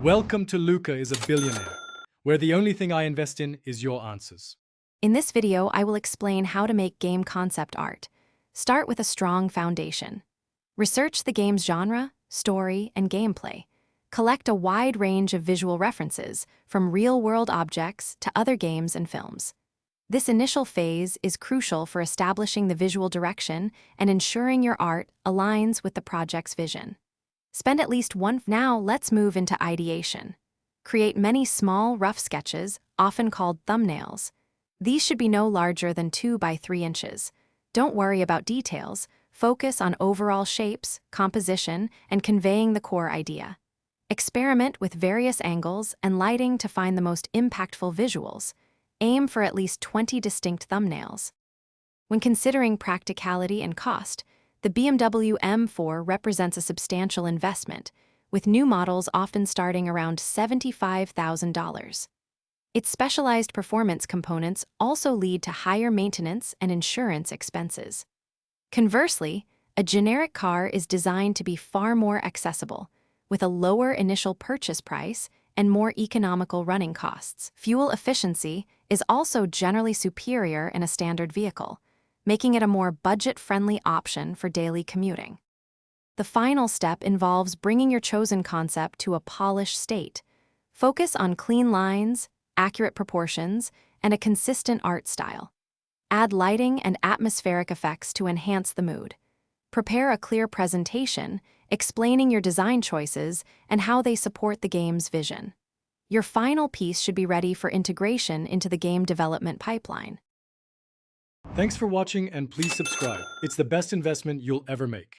Welcome to Luca is a Billionaire, where the only thing I invest in is your answers. In this video, I will explain how to make game concept art. Start with a strong foundation. Research the game's genre, story, and gameplay. Collect a wide range of visual references, from real-world objects to other games and films. This initial phase is crucial for establishing the visual direction and ensuring your art aligns with the project's vision. Spend at least one. Now, let's move into ideation. Create many small, rough sketches, often called thumbnails. These should be no larger than 2 by 3 inches. Don't worry about details. Focus on overall shapes, composition, and conveying the core idea. Experiment with various angles and lighting to find the most impactful visuals. Aim for at least 20 distinct thumbnails. When considering practicality and cost, the BMW M4 represents a substantial investment, with new models often starting around $75,000. Its specialized performance components also lead to higher maintenance and insurance expenses. Conversely, a generic car is designed to be far more accessible, with a lower initial purchase price and more economical running costs. Fuel efficiency is also generally superior in a standard vehicle, making it a more budget-friendly option for daily commuting. The final step involves bringing your chosen concept to a polished state. Focus on clean lines, accurate proportions, and a consistent art style. Add lighting and atmospheric effects to enhance the mood. Prepare a clear presentation, explaining your design choices and how they support the game's vision. Your final piece should be ready for integration into the game development pipeline. Thanks for watching, and please subscribe. It's the best investment you'll ever make.